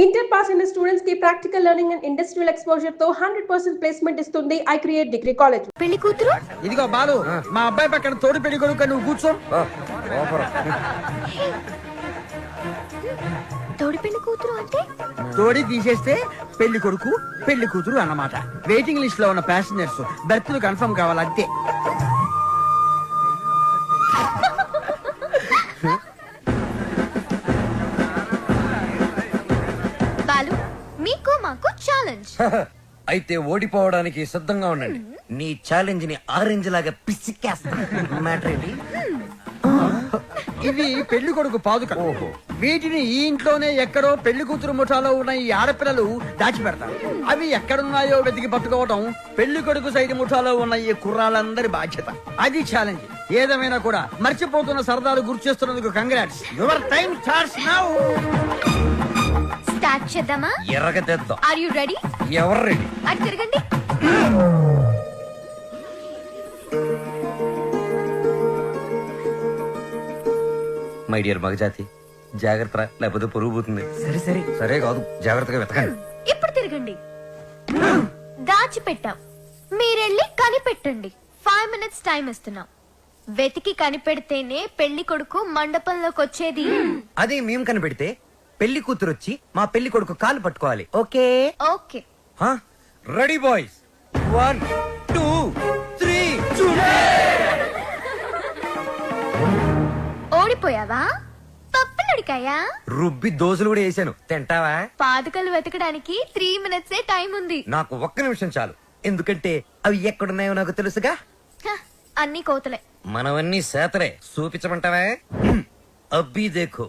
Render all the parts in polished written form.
Inter pass అయిన students కి practical learning and industrial exposure తో 100% ప్లేస్మెంట్ ఇస్తుంది ఐ క్రియేట్ డిగ్రీ కాలేజ్. పెళ్లి కూతురు ఇదిగో బాలు, మా అబ్బాయి పక్కన తోడు పెళ్లి కొడుకు, నువ్వు కూర్చో. తోడి పెళ్లి కూతురు అంటే తోడి తీసేస్తే పెళ్లి కొడుకు పెళ్లి కూతురు అన్నమాట. వెయిటింగ్ లిస్ట్ లో ఉన్న ప్యాసింజర్స్ బెర్త్లు కన్ఫర్మ్ కావాలి అంతే. బాలు, మీకు మాకు ఛాలెంజ్. అయితే ఓడిపోవడానికి సిద్ధంగా ఉండండి. నీ ఛాలెంజ్ ని ఆరెంజ్ లాగా పిసికేస్తా. మ్యాటర్ ఏంటి? ఇవి పెళ్లి కొడుకు పాదుక. వీటిని ఈ ఇంట్లోనే ఎక్కడో పెళ్లి కూతురు ముఠాలో ఉన్న ఈ ఆడపిల్లలు దాచిపెడతారు. అవి ఎక్కడున్నాయో వెతికి పట్టుకోవటం పెళ్లి కొడుకు సైడ్ ముఠాలో ఉన్న ఈ కుర్రాళ్ళందరి బాధ్యత. అది ఛాలెంజ్. ఏదేమైనా కూడా మర్చిపోతున్న సరదాలు గుర్తు చేస్తున్నందుకు congrats. Your time starts now. Start చేద్దామా? ఎర్రగ తెద్దాం. Are you ready? ఎవరు రెడీ? అటు తిరగండి. మై డియర్ మగజాతి, జాగ్రత్త, లేకపోతే పొరుగు పోతుంది. సరే సరే సరే కాదు, జాగ్రత్తగా వెతకండి. ఇప్పుడు తిరగండి. దాచిపెట్టాం, మీరెళ్ళి కనిపెట్టండి. 5 minutes టైం ఇస్తున్నాం. వెతికి కనిపెడితేనే పెళ్లి కొడుకు మండపంలోకి వచ్చేది. అది మేము కనిపెడితే పెళ్లి కూతురు వచ్చి మా పెళ్లి కొడుకు కాలు పట్టుకోవాలి. Okay okay. Ready boys, 1 2 3. ఓడిపోయావా? పప్పులడికాయా? రుబ్బి దోశలు కూడా వేసాను, తింటావా? పాదుకలు వెతకడానికి 3 minutes టైం ఉంది. నాకు ఒక్క నిమిషం చాలు, ఎందుకంటే అవి ఎక్కడున్నాయో నాకు తెలుసుగా. హ, అన్ని కోతలే. మనవన్నీ సేతరే, చూపించమంటావా? అబ్బి దేఖో.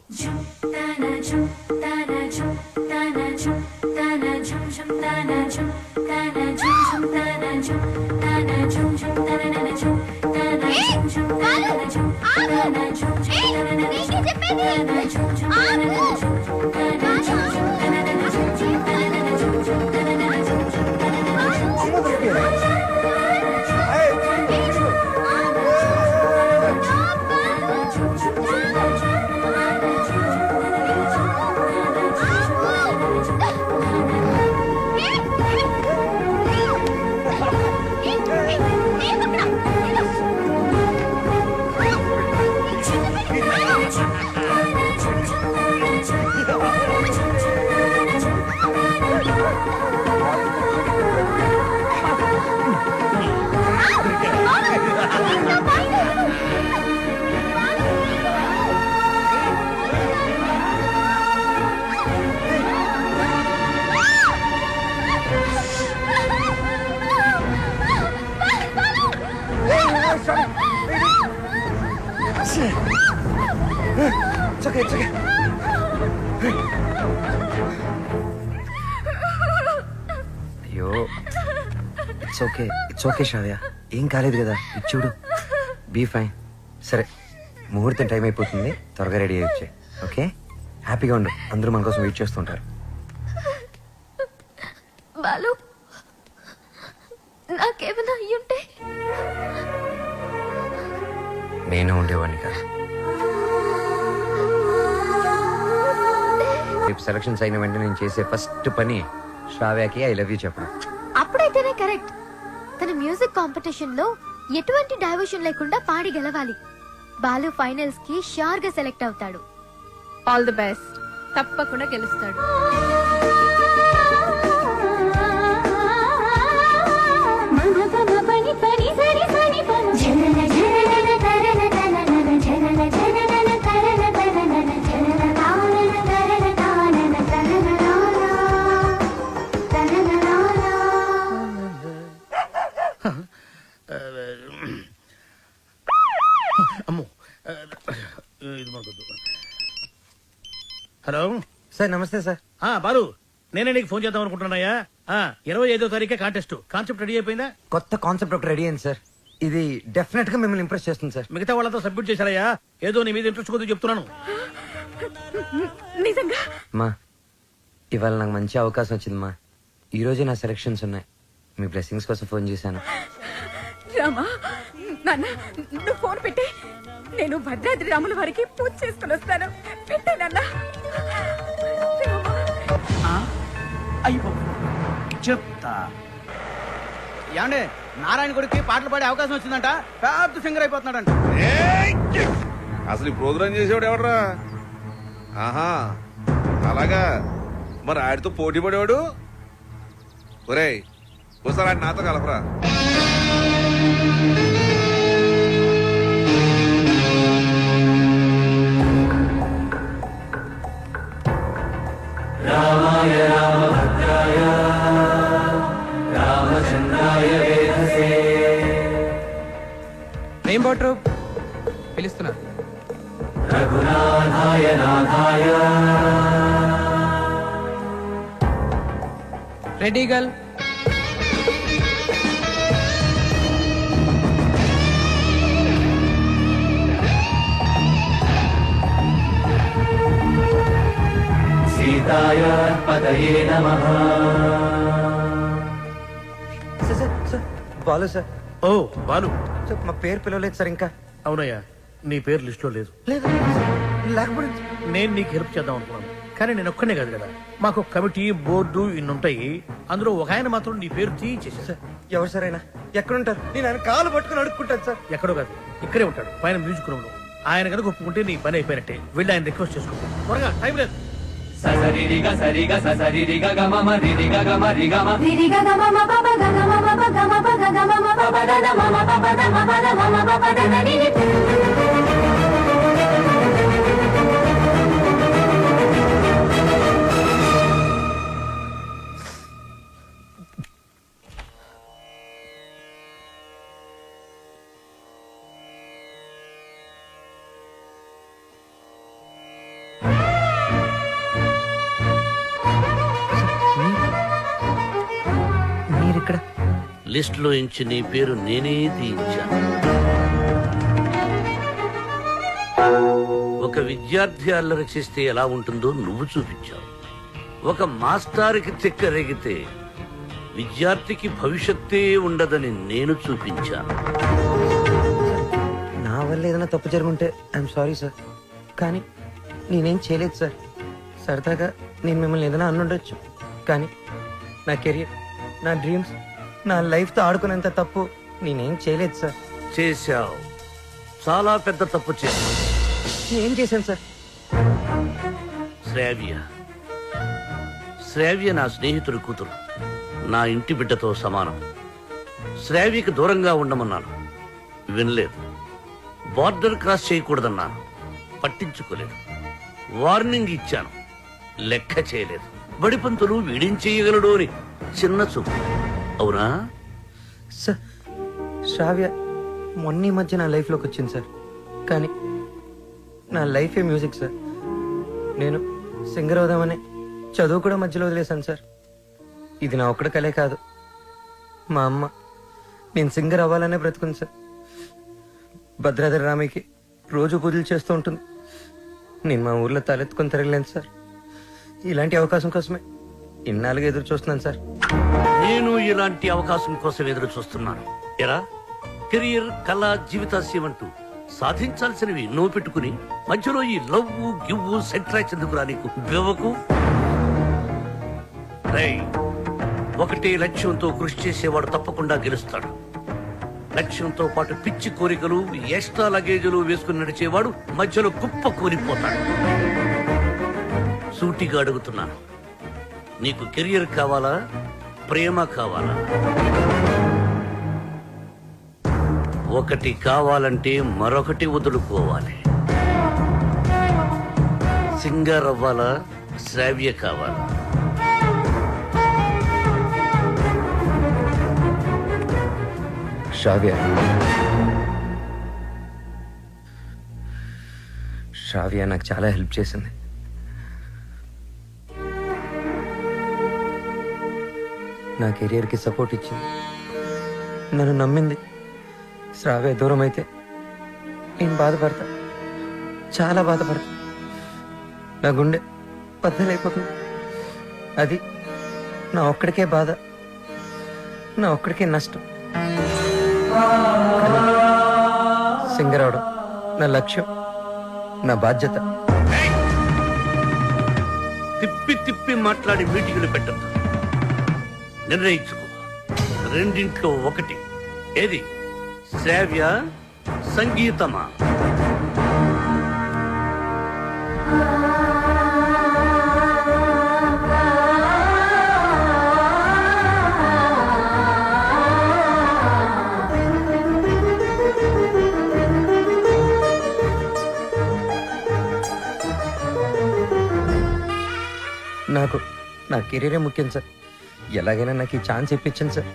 అయ్యో, ఇట్స్ ఓకే శ్రావ్య, ఏం కాలేదు కదా. ఇచ్చుడు, బీ ఫైన్. సరే, ముహూర్తం టైం అయిపోతుంది, త్వరగా రెడీ అయ్యి వచ్చాయి. ఓకే, హ్యాపీగా ఉండు. అందరూ మన కోసం వెయిట్ చేస్తుంటారు. బాలు, నాకేమైనా అయ్యుంటే? నేను ఉండేవాడిని కదా. రేపు సెలక్షన్స్ అయిన వెంటనే నేను చేసే ఫస్ట్ పని శ్రావ్యకి ఐ లవ్ యూ చెప్పడం. అప్పుడైతేనే కరెక్ట్. తన మ్యూజిక్ కాంపిటీషన్ లో ఎటువంటి డైవర్షన్ లేకుండా పాడి గెలవాలి. బాలు ఫైనల్స్ కి షూర్ గా సెలెక్ట్ అవుతాడు. All the best. తప్పకుండా గెలుస్తాడు. హలో సార్, నమస్తే సార్. బాలు, నేనే నీకు ఫోన్ చేద్దాం అనుకుంటున్నాయా. 25వ తారీఖే కాంటెస్ట్. కాన్సెప్ట్ రెడీ అయిపోయిందా? కొత్త కాన్సెప్ట్ ఒకటి రెడీ అయింది సార్. ఇది డెఫినెట్ గా మిమ్మల్ని ఇంప్రెస్ చేస్తుంది సార్. మిగతా వాళ్ళతో సబ్మిట్ చేశారయ్యా. ఏదో నీ మీద ఇంట్రెస్ట్ కొద్దిగా చెప్తున్నాను. నిజంగా మా ఇవాళ నాకు మంచి అవకాశం వచ్చింది మా. ఈ రోజే నా సెలక్షన్స్ ఉన్నాయి. మీ బ్లెస్సింగ్స్ కోసం ఫోన్ చేశాను. రామా, నాన్న నువ్వు ఫోన్ పెట్టి, నేను భద్రాద్రి రాముల వారికి పూజ చేసుకుని వస్తాను. పెట్టే నాన్న. అయ్యో చెప్తా. ఏమండి నారాయణ గుడికి పాటలు పాడే అవకాశం వచ్చిందంట, పెద్ద సింగర్ అయిపోతున్నాడంట. అసలు ఈ ప్రోగ్రామ్ చేసేవాడు ఎవడరా? ఆహా అలాగా, మరి ఆడితో పోటీ పడేవాడు. ఒరేయ్ ఒకసారి ఆడి నాతో కలపరా. రెయిన్బో ట్రూప్ పిలుస్తున్నా. Ready girl. Sir Balu sir. ఓ బాలు, సార్ మా పేరు పిలవలేదు సార్ ఇంకా. అవునయ్యా, నీ పేరు లిస్ట్ లో లేదు. లేదు లేకపోతే నేను నీకు హెల్ప్ చేద్దాం అనుకున్నాను, కానీ నేను ఒక్కనే కాదు కదా, మాకు కమిటీ బోర్డు ఇన్ని ఉంటాయి. అందులో ఒక ఆయన మాత్రం నీ పేరు తీయించేసా. సార్ ఎవరు సార్ అయినా ఎక్కడుంటారు? నేను ఆయన కాలు పట్టుకుని అడుక్కుంటాను సార్. ఎక్కడో కాదు, ఇక్కడే ఉంటాడు, పైన మ్యూజిక్ రూమ్ లో. ఆయన కనుక ఒప్పుకుంటే నీ పని అయిపోయినట్టే. వెళ్ళి ఆయన రిక్వెస్ట్ చేసుకో, త్వరగా, టైం లేదు. మీరిక్కడ? లిస్ట్ లో ఇంచి నీ పేరు నేనే తీయించాను. ఒక విద్యార్థి అల్లరి చేస్తే ఎలా ఉంటుందో నువ్వు చూపించావు. ఒక మాస్టారికి తిక్కరేగితే విద్యార్థికి భవిష్యత్తే ఉండదని నేను చూపించాను. నా వల్ల ఏదైనా తప్పు జరుగుంటే ఐఎమ్ సారీ సార్, కానీ నేనేం చేయలేదు సార్. సరదాగా నేను మిమ్మల్ని ఏదైనా అనుండొచ్చు, కానీ నా కెరియర్, నా డ్రీమ్స్, నా లైఫ్తో ఆడుకునేంత తప్పు నేనేం చేయలేదు సార్. చేశావు, చాలా పెద్ద తప్పు చేశావు. ఏం చేశాను సార్? శ్రావ్య నా స్నేహితుడి కూతురు, నా ఇంటి బిడ్డతో సమానం. శ్రావ్యకి దూరంగా ఉండమన్నాను, వినలేదు. బార్డర్ క్రాస్ చేయకూడదన్నాను, పట్టించుకోలేదు. వార్నింగ్ ఇచ్చాను, లెక్క చేయలేదు. బడిపంతులు వీడేం చేయగలడు అని చిన్న చూపు. అవునా సార్? శ్రావ్య మొన్న మధ్య నా లైఫ్లోకి వచ్చింది సార్, కానీ నా లైఫే మ్యూజిక్ సార్. నేను సింగర్ అవుదామని చదువు కూడా మధ్యలో వదిలేశాను సార్. ఇది నా ఒక్కడ కలే కాదు, మా అమ్మ నేను సింగర్ అవ్వాలనే బ్రతుకుంది సార్. భద్రాద్రి రామయ్యకి రోజు పూజలు చేస్తూ ఉంటుంది. నేను మా ఊర్లో తలెత్తుకొని తిరగలేను సార్. ఇలాంటి అవకాశం కోసమే ఇన్నాళ్ళుగా ఎదురు చూస్తున్నాను సార్. నేను ఇలాంటి అవకాశం కోసం ఎదురు చూస్తున్నాను. ఎరా, కెరియర్, కళ, జీవితాశయం అంటూ సాధించాల్సినవి ఎన్నో పెట్టుకుని మధ్యలో ఈ లవ్వు గివ్వు సెంట్రాక్స్ ఎందుకురా నీకు? బివ్వకు. రేయ్, ఒకటే లక్ష్యంతో కృషి చేసేవాడు తప్పకుండా గెలుస్తాడు. లక్ష్యంతో పాటు పిచ్చి కోరికలు, ఎక్స్ట్రా లగేజీలు వేసుకుని నడిచేవాడు మధ్యలో కుప్ప కూలిపోతాడు. సూటిగా అడుగుతున్నాను, నీకు కెరియర్ కావాలా, ప్రేమ కావాలా? ఒకటి కావాలంటే మరొకటి వదులుకోవాలి. సింగర్ అవ్వాలా, శ్రావ్య కావాలా? శ్రావ్య. శ్రావ్య నాకు చాలా హెల్ప్ చేసింది. నా కెరియర్కి సపోర్ట్ ఇచ్చింది, నన్ను నమ్మింది. శ్రావ్య దూరం అయితే నేను బాధపడతా, చాలా బాధపడతా. నా గుండె బద్దలైపోతుంది. అది నా ఒక్కడికే బాధ, నా ఒక్కడికే నష్టం. సింగర్ అవడం నా లక్ష్యం, నా బాధ్యత. తిప్పి తిప్పి మాట్లాడి మీటింగులు పెట్టద్దు. నిర్ణయించుకో. రెండింట్లో ఒకటి. ఏది? శ్రావ్య, సంగీతమా? నాకు నా కెరీరే ముఖ్యం సార్. ఎలాగైనా నాకు ఈ ఛాన్స్ ఇప్పించండి సార్.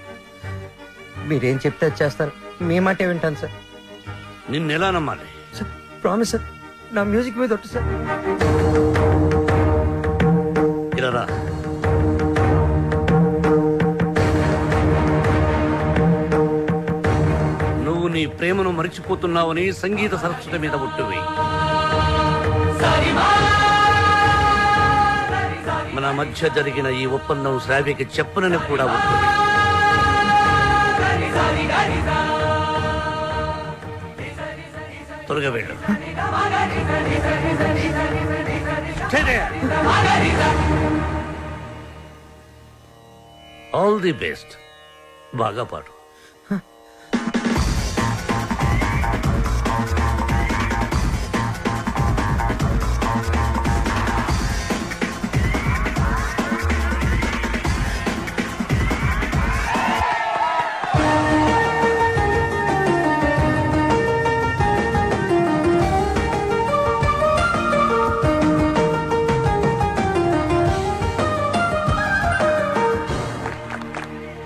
మీరేం చెప్తే అది చేస్తాను. మీ మాటే వింటాను సార్. నిన్నెలా నమ్మాలి? సార్ ప్రామిస్ సార్, నా మ్యూజిక్ మీద ఒట్టు సార్. ఇలా రా. నువ్వు నీ ప్రేమను మరిచిపోతున్నావని సంగీత సరస్వతి మీద ఒట్టువి. మన మధ్య జరిగిన ఈ ఒప్పందం శ్రావ్యకి చెప్పనని కూడా ఒట్టువి. త్వరగా వెళ్ళు. All the best. బాగా పాడు.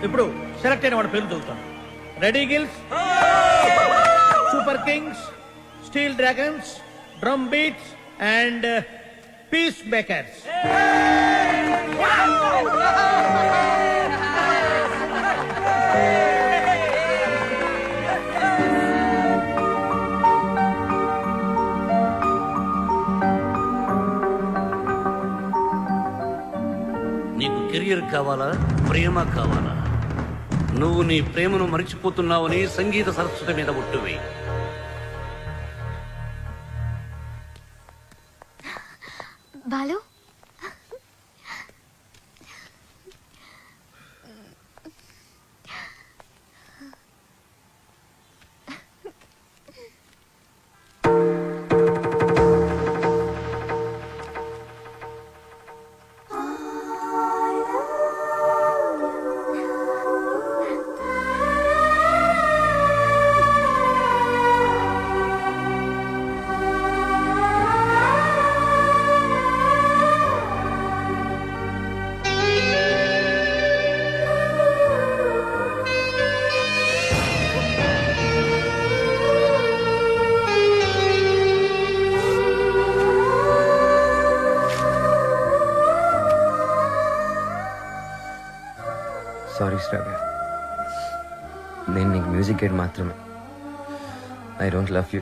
ఇప్పుడు సెలెక్ట్ అయిన వాడి పేరు చదువుతాను. Ready gills, super kings, steel dragons, drum beats and peace makers. నీకు కెరియర్ కావాలా, ప్రేమ కావాలా? నువ్వు నీ ప్రేమను మరిచిపోతున్నావని సంగీత సరస్వతి మీద ఒట్టువి. బాలు, సారీ శ్రావ్య, నేను నీకు మ్యూజిక్ గైడ్ మాత్రమే. I don't love you.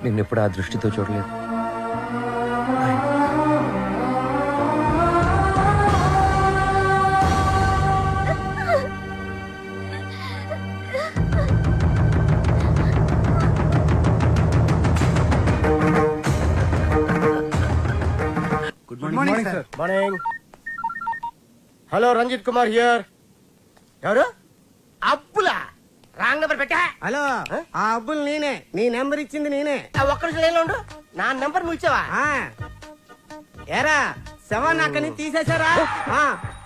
నిన్ను ఎప్పుడు ఆ దృష్టితో చూడలేదు. Good morning sir. Morning. Hello, Ranjith Kumar here. ఎవరు? అబ్బులా? రాంగ్ నెంబర్ పెట్టా. హలో, ఆ అబ్బుల్ నేనే. నీ నెంబర్ ఇచ్చింది నేనే. ఒక్క నిమిషం లైన్లో ఉండు. నా నెంబర్ నువ్వు ఇచ్చావా? ఏరా, శవాన్ని అక్కడి నుంచి తీసేశారా?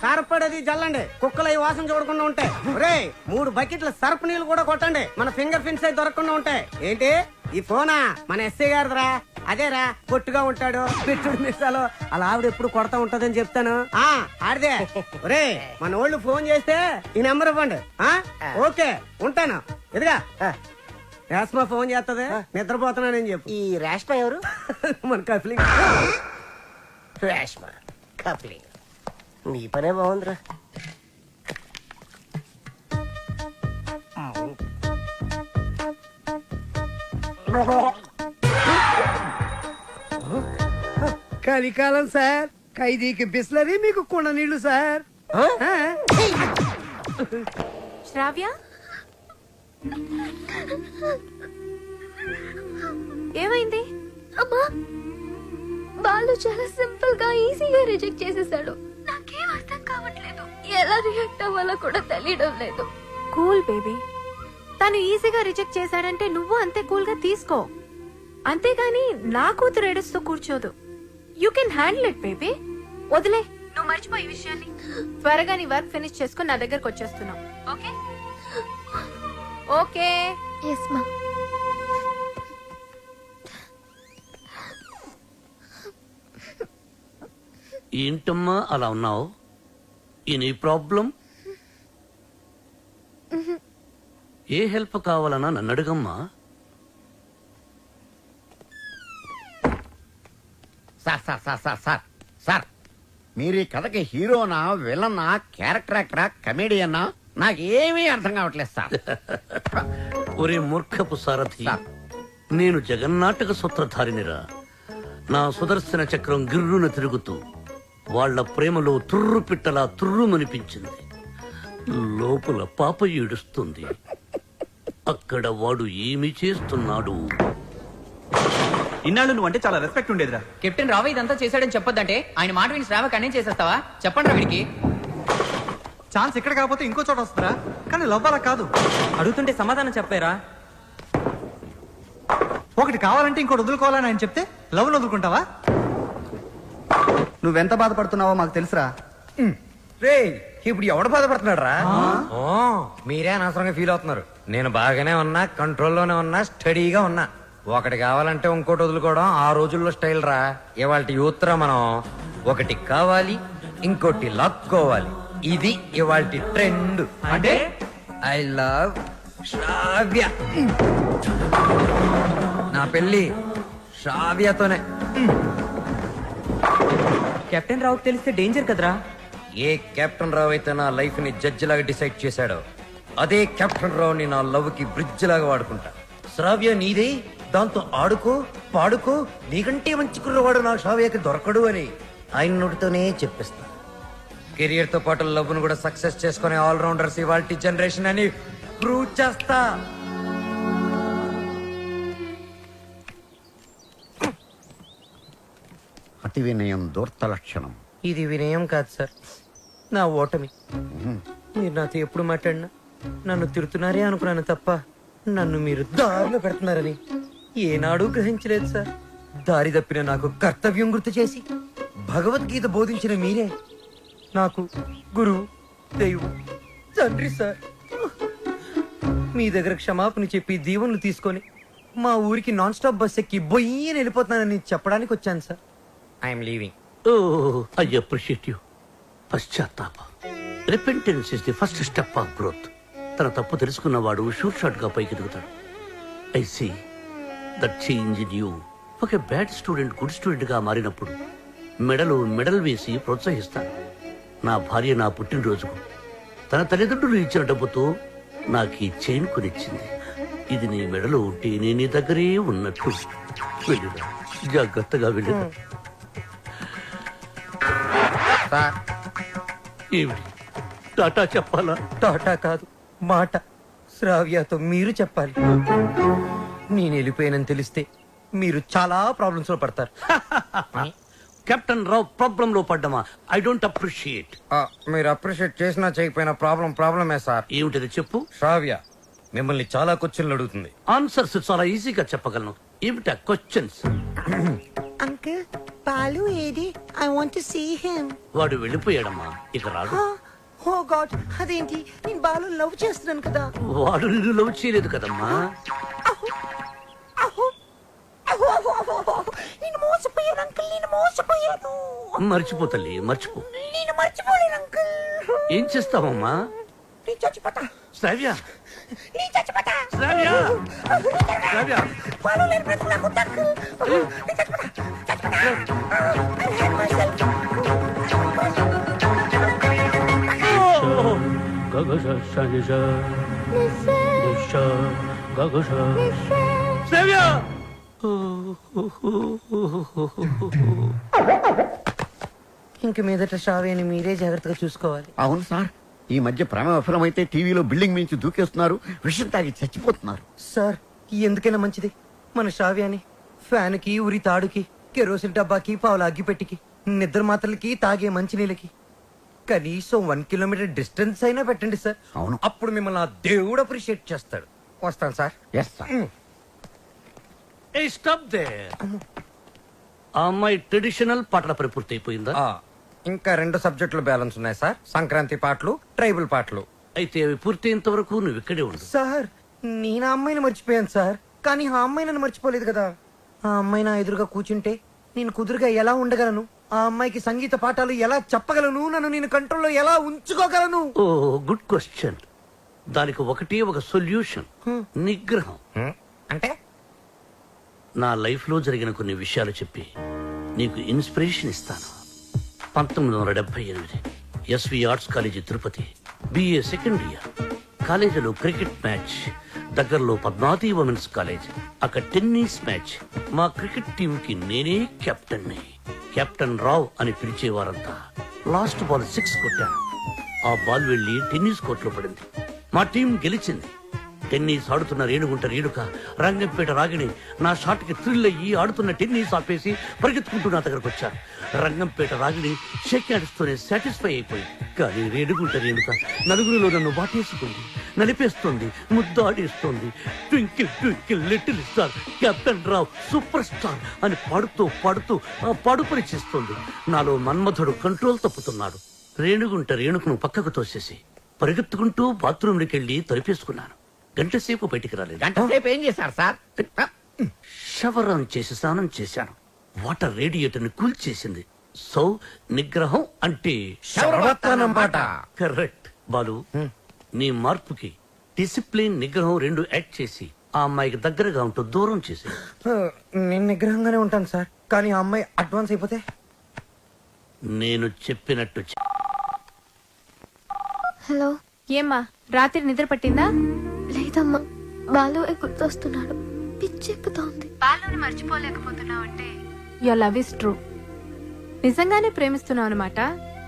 కారపడేది జల్లండి, కుక్కలు ఈ వాసన చూడకుండా ఉంటాయి. ఒరే, 3 బకెట్ల సర్పు నీళ్ళు కూడా కొట్టండి, మన ఫింగర్ ప్రింట్స్ అయితే దొరకకుండా ఉంటాయి. ఏంటి ఈ ఫోనా? మన ఎస్ఐ గారిదిరా. అదేరా, పొట్టుగా ఉంటాడు, పెట్టుడు మిస్సాలు, అలా ఆవిడ ఎప్పుడు కొడతా ఉంటదని చెప్తాను. ఆడిదే. ఒరే, మన వాళ్ళు ఫోన్ చేస్తే ఈ నెంబర్ ఇవ్వండి. ఓకే, ఉంటాను. ఎదుగా రేష్మ ఫోన్ చేస్తుంది, నిద్రపోతున్నానని చెప్పు. ఈ రేష్మ ఎవరు? మన కప్లింగ్. రేష్మ కప్లింగ్. నీ పనే బాగుందిరా. కలికాలం సార్, ఖైదీకి బిస్లరీ, మీకు కుండ నీళ్లు సార్. శ్రావ్య, ఏమైంది? అమ్మా, బాలు చాలా సింపుల్ గా ఈజీగా రిజెక్ట్ చేసేసాడు. నాకేం అర్థం కావట్లేదు. ఎలా ఎలా రియాక్ట్ అవ్వాలో కూడా తెలియడం లేదు. Cool baby. తను ఈజీగా రిజెక్ట్ చేశాడంటే నువ్వు అంతే కూల్ గా తీసుకో. అంతేగాని నా కూతురు ఏడుస్తూ కూర్చోదు. You can handle it baby. వదిలే, నువ్వు మర్చిపోయి ఈ విషయాన్ని. త్వరగా నీ వర్క్ ఫినిష్ చేసుకుని నా దగ్గరకు వచ్చేస్తున్నావు. Okay okay. ఎస్ మా. ఏంటమ్మా అలా ఉన్నావు? Any problem? ఏ హెల్ప్ కావాలన్నా నన్ను అడుగమ్మా. Sir sir sir sir sir sir మీరు ఈ కథకి హీరోనా, విలనా, క్యారెక్టర్ యాక్టరా, కమేడియన్నా నాకేమీ అర్థం కావట్లేదు సార్. ఒరే మూర్ఖపు సారథి, సార్. నేను జగన్నాటక సూత్రధారినిరా. నా సుదర్శన చక్రం గిర్రున తిరుగుతూ వాళ్ళ ప్రేమలో తుర్రు పిట్టలా తుర్రుమనిపించింది. లోపల పాప ఏడుస్తుంది. అక్కడ వాడు ఏమి చేస్తున్నాడు? ఇన్నాళ్ళు నువ్వు అంటే చాలా రెస్పెక్ట్ ఉండేదిరా. కెప్టెన్ రావు ఇదంతా చేశాడని చెప్పొద్దంటే ఆయన మాట విని శ్రావ కన్నే చేసేస్తావా? చెప్పండి రా వీడికి. ఛాన్స్ ఇక్కడ కాకపోతే ఇంకో చోట వస్తుందా? కానీ లవ్ అలా కాదు. అడుగుతుంటే సమాధానం చెప్పారా? ఒకటి కావాలంటే ఇంకోటి వదులుకోవాలని ఆయన చెప్తే లవ్ వదులుకుంటావా? నువ్వెంత బాధపడుతున్నావో మాకు తెలుసురా. రే ఇప్పుడు ఎవడు బాధపడుతున్నాడు రా? మీరే అనవసరంగా ఫీల్ అవుతున్నారు. నేను బాగానే ఉన్నా, కంట్రోల్లోనే ఉన్నా, స్టడీగా ఉన్నా. ఒకటి కావాలంటే ఇంకోటి వదులుకోవడం ఆ రోజుల్లో స్టైల్ రా. ఇవాళ యూత్ రా మనం. ఒకటి కావాలి, ఇంకోటి లాక్కోవాలి. ఇది ఇవాళ ట్రెండ్. అంటే ఐ లవ్ శ్రావ్య. నా పెళ్లి శ్రావ్యతోనే. కెప్టెన్ రావుకి తెలిస్తే డేంజర్ కదరా. ఏ కెప్టెన్ రావు అయితే నా లైఫ్ ని జడ్జి లాగా డిసైడ్ చేశాడో అదే కెప్టెన్ రావుని నా లవ్ కి బ్రిడ్జ్ లాగా వాడుకుంటా. శ్రావ్య నీదే, దాంతో ఆడుకో పాడుకో. నీకంటే మంచి కుర్రవాడు నా శ్రావ్యకి దొరకడు అని ఆయన నోటితోనే చెప్పిస్తా. కెరియర్ తో పాటు లవ్ ను కూడా సక్సెస్ చేసుకునే ఆల్ రౌండర్స్ ఇవాల్టి జనరేషన్ అని ప్రూవ్ చేస్తా. అతి వినయం దూర్త లక్షణం. ఇది వినయం కాదు సార్, నా ఓటమి. మీరు నాతో ఎప్పుడు మాట్లాడినా నన్ను తిడుతున్నారే అనుకున్నాను తప్ప నన్ను మీరు దారిలో పెడుతున్నారని ఏనాడు గ్రహించలేదు సార్. దారి తప్పిన నాకు కర్తవ్యం గుర్తు చేసి భగవద్గీత బోధించిన మీరే నాకు గురువు, దైవం, తండ్రి సార్. మీ దగ్గర క్షమాపణ చెప్పి దీవెనలు తీసుకొని మా ఊరికి నాన్ స్టాప్ బస్ ఎక్కి బొయ్యని వెళ్ళిపోతున్నానని చెప్పడానికి వచ్చాను సార్. I'm leaving. ఓ, ఐ అప్రిషియేట్ యు. పశ్చాత్తాప, repentance is the first step of growth. తన తప్పు తెలుసుకున్నవాడు షూట్ షాట్ గా పైకి ఎదుగుతాడు. I see that change in you. ఒక బ్యాడ్ స్టూడెంట్ గుడ్ స్టూడెంట్ గా మారినప్పుడు మెడల్ వేసి ప్రోత్సహిస్తాను. నా భార్య నా పుట్టినరోజుకు తన తల్లిదండ్రులు ఇచ్చిన డబ్బుతో నాకు ఈ చైన్ కొనిచ్చింది. ఇది నీ మెడలో ఉంటే నేను నీ దగ్గరే ఉన్నట్టు. వెళ్ళిరా, జాగ్రత్తగా వెళ్ళిరా. ఏమిటి టాటా చెప్పాలా? టాటా కాదు, మాట. శ్రావ్యతో మీరు చెప్పాలి. నేను వెళ్ళిపోయానని తెలిస్తే మీరు చాలా ప్రాబ్లమ్స్ లో పడతారు. కెప్టెన్ రావు ప్రాబ్లం లో పడ్డమా? I don't appreciate. మీరు అప్రిషియేట్ చేసినా చేయకపోయినా ప్రాబ్లమే సార్. ఏమిటది చెప్పు. శ్రావ్య మిమ్మల్ని చాలా క్వశ్చన్లు అడుగుతుంది. ఆన్సర్స్ చాలా ఈజీగా చెప్పగలను. ఏమిటా క్వశ్చన్స్? అంకుల్ బాలు ఏది? I want to see him. వాడు వెళ్ళిపోయాడమ్మా, ఇక రాడు. ఓ గాడ్, అదేంటి? నేను బాలు లవ్ చేస్తున్నాను కదా. వాడు నిన్ను లవ్ చేయలేదు కదమ్మా. నేను మోసపోయాను అంకుల్, నేను మోసపోయాను. మర్చిపో తల్లి, మర్చిపో. నేను మర్చిపోలేను అంకుల్. ఏం చేస్తావమ్మా? నేను చచ్చిపోతా. శ్రావ్య, నేను చచ్చిపోతా. శ్రావ్య, శ్రావ్య. బాలు లేని బ్రతుకు నాకు వద్దు అంకుల్. నేను చచ్చిపోతా, చచ్చిపోతా. I hate myself. శ్రావ్య. ఇంక మీదట శ్రావ్యని మీరే జాగ్రత్తగా చూసుకోవాలి. అవును సార్, ఈ మధ్య ప్రేమ విఫలమైతే టీవీలో బిల్డింగ్ మించి దూకేస్తున్నారు, విషయం తాగి చచ్చిపోతున్నారు. సార్ ఎందుకైనా మంచిది మన శ్రావ్యాన్ని ఫ్యాన్ కి, ఉరి తాడుకి, కెరోసిన్ డబ్బాకి, పావుల అగ్గిపెట్టికి, నిద్ర మాత్రలకి, తాగే మంచినీళ్ళకి కనీసం 1 కిలోమీటర్ డిస్టెన్స్ అయినా పెట్టండి సార్. అవును. అప్పుడు మిమ్మల్ని ఆ దేవుడు అప్రిషియేట్ చేస్తాడు. వస్తాను సార్. Yes sir. ఏ స్టాప్ దేర్. ఆ అమ్మాయి ట్రెడిషనల్ పాటల పని పూర్తి అయిపోయిందా? ఇంకా 2 సబ్జెక్టులు బ్యాలెన్స్ ఉన్నాయి సార్. సంక్రాంతి పాటలు, ట్రైబల్ పాటలు. అయితే అవి పూర్తయినంత వరకు నువ్వు ఇక్కడే ఉండు. సార్ నేను ఆ అమ్మాయిని మర్చిపోయాను సార్, కానీ ఆ అమ్మాయి నన్ను మర్చిపోలేదు కదా. ఆ అమ్మాయి నా ఎదురుగా కూర్చుంటే నేను కుదురుగా ఎలా ఉండగలను? ఆ అమ్మాయికి సంగీత పాఠాలు ఎలా చెప్పగలను? నన్ను నేను కంట్రోల్లో ఎలా ఉంచుకోగలను? ఓ గుడ్ క్వశ్చన్. దానికి ఒకటే ఒక సొల్యూషన్, నిగ్రహం. అంటే నా లైఫ్ లో జరిగిన కొన్ని విషయాలు చెప్పి నీకు ఇన్స్పిరేషన్ ఇస్తాను. 1978 SV arts college Tirupati, BA second year. కాలేజీలో క్రికెట్ మ్యాచ్, దగ్గరలో పద్మావతి ఉమెన్స్ కాలేజ్. అక్కడ టెన్నిస్ మ్యాచ్. మా క్రికెట్ టీం కి నేనే కెప్టెన్ ని. కెప్టెన్ రావ్ అని పిలిచేవారంతా. లాస్ట్ బాల్ 6 కొట్టాను. ఆ బాల్ వెళ్లి టెన్నిస్ కోర్టులో పడింది. మా టీం గెలిచింది. టెన్నిస్ ఆడుతున్న రేణుగుంట రేణుక, రంగంపేట రాగిణి నా షాట్ కి థ్రిల్ అయ్యి ఆడుతున్న టెన్నిస్ ఆపేసి పరిగెత్తుకుంటూ నా దగ్గరకు వచ్చారు. రంగంపేట రాగిణి షేక్ హ్యాండ్స్తోనే సాటిస్ఫై అయిపోయింది. కానీ రేణుగుంట రేణుక నలుగురిలో నన్ను వాటేసుకుంది, నలిపేస్తోంది, ముద్దాడేస్తోంది. Twinkle twinkle little star, captain Rao super star అని పాడుతూ పాడుతూ పాడుపరి చేస్తోంది. నాలో మన్మధుడు కంట్రోల్ తప్పుతున్నాడు. రేణుగుంట రేణుకను పక్కకు తోసేసి పరిగెత్తుకుంటూ బాత్రూంలోకి వెళ్లి తలిపేసుకున్నాను. గంట సేపు బయటికి రాలేదు. గంట సేపు ఏం చేశారు సార్? షవర్ ఆన్ చేసి స్నానం చేశాను. వాటర్ రేడియేటర్ ని కూల్ చేసింది. సో నిగ్రహం అంటే శరవత్తనం పాట. కరెక్ట్. బాలు, నీ మార్పుకి డిసిప్లిన్, నిగ్రహం 2 యాక్ట్ చేసి ఆ అమ్మాయికి దగ్గరగా ఉంటూ దూరం చేసి. నేను నిగ్రహంగానే ఉంటాను సార్, కానీ ఆ అమ్మాయి అడ్వాన్స్ అయిపోతే? నేను చెప్పినట్టు హలో. ఏమ్మా రాత్రి నిద్ర పట్టిందా? లేదమ్మా, బాలు గుర్తొస్తున్నాడు. పిచ్చెక్కుతోంది. బాలుని మర్చిపోలేకపోతున్నావు అంటే యువర్ లవ్ ఇస్ ట్రూ. నిజంగానే ప్రేమిస్తున్నావు అనమాట.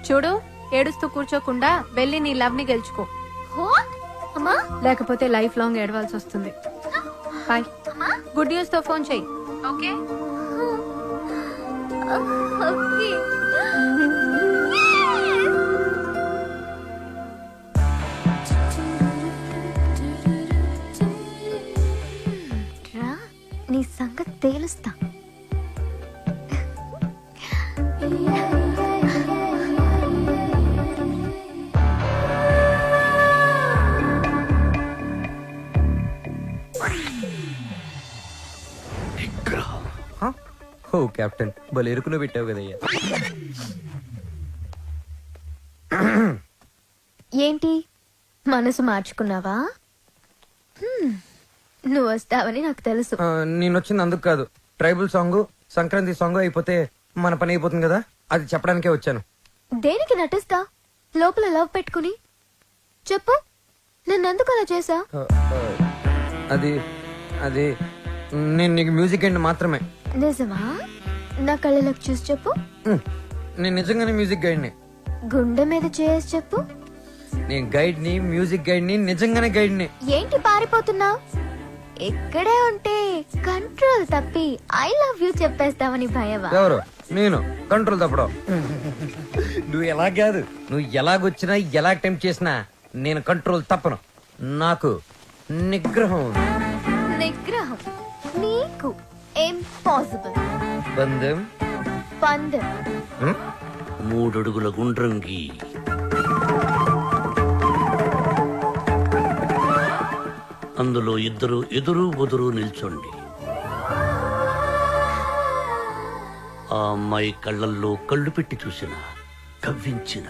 చూడు, ఏడుస్తూ కూర్చోకుండా వెళ్ళి నీ లవ్ ని గెలుచుకో. అమ్మా, లేకపోతే లైఫ్ లాంగ్ ఏడవాల్సి వస్తుంది. బాయ్. గుడ్ న్యూస్ తో ఫోన్ చెయ్యి. ఓకే. ఓకే. నీ సంగతి తేలుస్తా. ఓ కెప్టెన్, భలే ఎరుకులో పెట్టావు కదయ్యా. ఏంటి, మనసు మార్చుకున్నావా? నువ్వు వస్తావని నాకు తెలుసు. నేను వచ్చింది అందుకు కాదు. ట్రైబల్ సాంగ్, సంక్రాంతి సాంగ్ అయిపోతే మన పని అయిపోతుంది కదా, అది చెప్పడానికే వచ్చాను. దేనికి నటిస్తా? లోపల లవ్ పెట్టుకుని చెప్పు, నన్నెందుకు అలా చేసా? అది అది నేను నీకు మ్యూజిక్ అండ్ మాత్రమే. నిజమా? నా కళ్ళలోకి చూసి చెప్పు. నేను నిజంగానే మ్యూజిక్ గైడ్ ని. గుండె మీద చేసి చెప్పు. నేను గైడ్ ని, మ్యూజిక్ గైడ్ ని, నిజంగానే గైడ్ ని. ఏంటి పారిపోతున్నావు? ఇక్కడే ఉంటే కంట్రోల్ తప్పి ఐ లవ్ యూ చెప్పేస్తావని భయమా? ఎవరు? నేను కంట్రోల్ తప్పడం. నువ్వు ఎలా కాదు, నువ్వు ఎలాగొచ్చినా ఎలా అటెంప్ట్ చేసినా నేను కంట్రోల్ తప్పను. నాకు నిగ్రహం ఉంది. నిగ్రహం నీకు ఇంపాసిబుల్. బంధం పందెం 3 అడుగుల గుండ్రంగి. అందులో ఇద్దరు ఎదురు బదురు నిల్చోండి. ఆ అమ్మాయి కళ్ళల్లో కళ్ళు పెట్టి చూసిన, కవ్వించిన,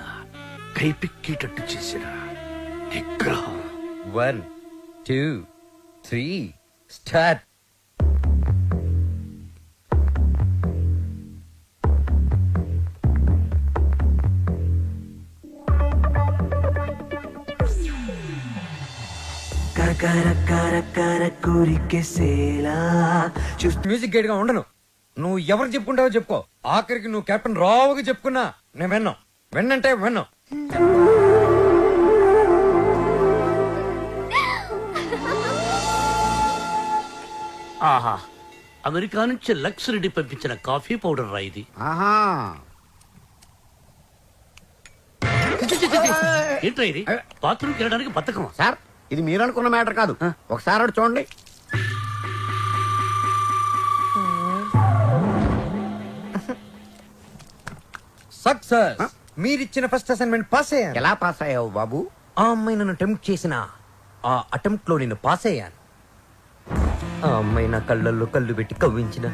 కైపిక్కేటట్టు చేసిన నిగ్రహం. 1 2 3 స్టార్ట్. మ్యూజిక్ గైడ్ గా ఉండను. నువ్వు ఎవరు చెప్పుకుంటావో చెప్పుకో. ఆఖరికి నువ్వు కెప్టెన్ రావుగా చెప్పుకున్నా నేను విన్నాం. విన్నంటే విన్నాం. ఆహా, అమెరికా నుంచి లక్స్ రెడ్డి పంపించిన కాఫీ పౌడర్ రా ఇది. ఆహా, ఏంట్రా ఇది బాత్రూమ్కి వెళ్ళడానికి బతకమా? సార్ ఇది మీరు అనుకున్న మ్యాటర్ కాదు, ఒకసారి అటు చూడండి. సక్సెస్. మీరిచ్చిన ఫస్ట్ అసైన్మెంట్ పాస్ అయ్యాను. ఎలా పాస్ అయ్యావు బాబు? ఆ అమ్మాయి నన్ను అటెంప్ట్ చేసిన ఆ అటెంప్ట్ లో నేను పాస్ అయ్యాను. ఆ అమ్మాయి నా కళ్ళల్లో కళ్ళు పెట్టి కవ్వించిన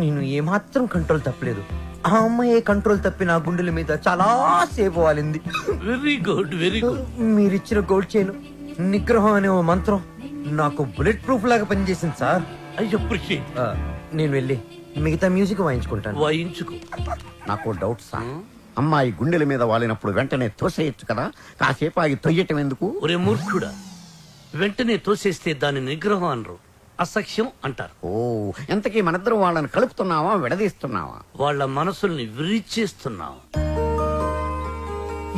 నేను ఏమాత్రం కంట్రోల్ తప్పలేదు. ఆ అమ్మాయి కంట్రోల్ తప్పి నా గుండెల మీద చాలా సేపు వాలింది. Very good, very good. మీరిచ్చిన గోల్డ్ చైన్ నిగ్రహం అనే ఓ మంత్రం నాకు బుల్లెట్ ప్రూఫ్ లాగా పనిచేసింది సార్. I appreciate. నేను వెళ్ళి మిగతా మ్యూజిక్ వాయించుకుంటాను. వాయించుకో. నాకు డౌట్ సార్, అమ్మాయి గుండెల మీద వాలినప్పుడు వెంటనే తోసేయచ్చు కదా, కాసేపు ఆగి తొయ్యటం ఎందుకు? ఒరే మూర్ఖుడా, వెంటనే తోసేస్తే దాని నిగ్రహం అనరు, అసఖ్యం అంటారు. ఓ, ఎంతకీ మనిద్దరం వాళ్ళని కలుపుతున్నావా విడదీస్తున్నావా? వాళ్ళ మనసుల్ని విరిచేస్తున్నావు.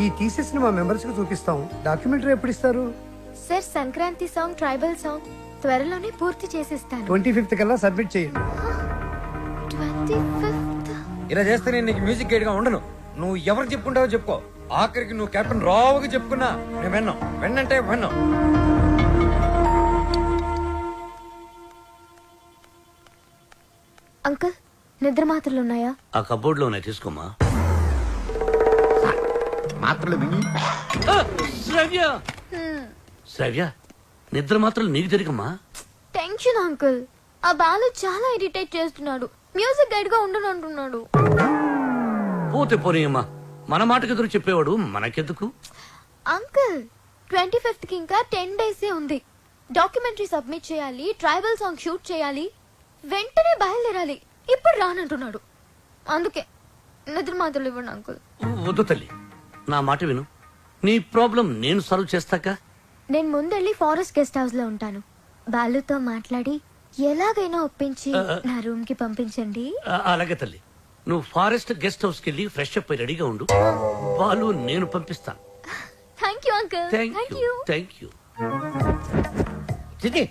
ఈ థీసిస్ ని మా మెంబర్స్ కి చూపిస్తాం. డాక్యుమెంటరీ ఎప్పుడు ఇస్తారు? Sir Sankranti song tribal song త్వరలోనే పూర్తి చేసిస్తాను. 25th కల్లా సబ్మిట్ చేయండి. 25th. ఇలా చేస్తే నేను నీకు మ్యూజిక్ గైడ్ గా ఉండను. నువ్వు ఎవరు చెప్పుకుంటావో చెప్పుకో. ఆఖరికి నువ్వు కెప్టెన్ రావుగా చెప్పుకున్నా నేను విన్నాం. విన్నంటే విన్నాం. అంకుల్ నిద్ర మాత్రలు ఉన్నాయా? ఆ కబోర్డ్ లోనే తీసుకోమా. మాత్రలు విని శ్రవ్య, శ్రవ్య, నిద్ర మాత్రం నీకు జరిగమ్మా. Tension uncle. ఆ బాలు చాలా ఇరిటేట్ చేస్తున్నాడు. మ్యూజిక్ గైడ్ గా ఉండను అంటున్నాడు. పోతే పోనీయమ్మా, మన మాటకు ఎదురు చెప్పేవాడు మనకెందుకు? అంకుల్ 25th కి ఇంకా 10 days ఉంది. డాక్యుమెంటరీ సబ్మిట్ చేయాలి, ట్రైబల్ సాంగ్ షూట్ చేయాలి, వెంటనే బయలుదేరాలి. ఇప్పుడు రానంటున్నాడు. అందుకే నిద్ర మాత్రలు ఇవ్వండి అంకుల్. వద్దు తల్లి, నా మాట విను. నీ ప్రాబ్లం నేను సాల్వ్ చేస్తాక. నేను ముందెళ్ళి ఫారెస్ట్ గెస్ట్ హౌస్ లో ఉంటాను. బాలుతో మాట్లాడి ఎలాగైనా ఒప్పించి నా రూమ్ కి పంపించండి. అలాగే తల్లి, నువ్వు ఫారెస్ట్ గెస్ట్ హౌస్ కి వెళ్ళి ఫ్రెష్ అప్ అయి రెడీగా ఉండు. వాళ్ళు నేను పంపిస్తాను. Thank you uncle. Thank you, thank you. చిచి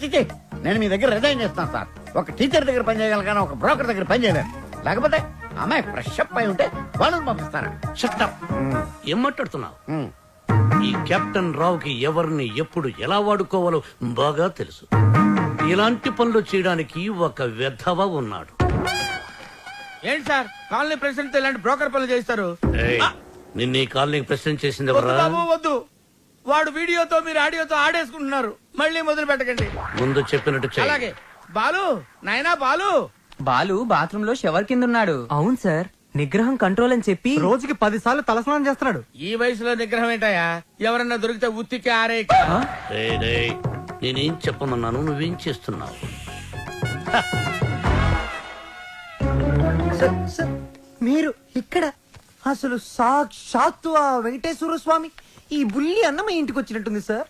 చిచి, నేను మీ దగ్గర రిజైన్ చేస్తాను సార్. ఒక టీచర్ దగ్గర పని చేయగలను కానీ ఒక బ్రోకర్ దగ్గర పని చేయలేను. లేకపోతే అమ్మాయి ఫ్రెష్ అప్ అయి ఉంటే వాళ్ళని పంపిస్తారా? Shut up. ఏం మాట్లాడుతున్నావు? ఈ కెప్టెన్ రావుకి ఎవరిని ఎప్పుడు ఎలా వాడుకోవాలో బాగా తెలుసు. ఇలాంటి పనులు చేయడానికి ఒక వెధవ ఉన్నాడు. ఏంటి సార్ కాలనీ ప్రెసిడెంట్ ఇలాంటి బ్రోకర్ పనులు చేస్తారు? ఏయ్, నిన్న ఈ కాలనీకి ప్రెసిడెంట్ చేసింది వద్దు ఎవరా? బాబు వద్దు. వాడు వీడియోతో మీరు ఆడియోతో ఆడేసుకుంటున్నారు. మళ్ళీ మొదలు పెట్టకండి. ముందు చెప్పినట్టు చెయ్యి. అలాగే. బాలు, నాయనా బాలు. బాలు బాత్రూమ్ లో షవర్ కింద ఉన్నాడు. అవును సార్, నిగ్రహం కంట్రోల్ అని చెప్పి రోజుకి 10 సార్లు తలస్నానం చేస్తున్నాడు. ఈ వయసులో నిగ్రహం ఏంటయ్యా? ఎవరన్నా దొరికితే ఉత్తికి ఆరే. రేయ్, రేయ్, నేనేం చెప్పమన్నాను, నువ్వేం చేస్తున్నావు? సార్, మీరు ఇక్కడ అసలు సాక్షాత్తు ఆ వెంకటేశ్వర స్వామి ఈ బుల్లి అన్నమయ్య ఇంటికి వచ్చినట్టుంది సార్.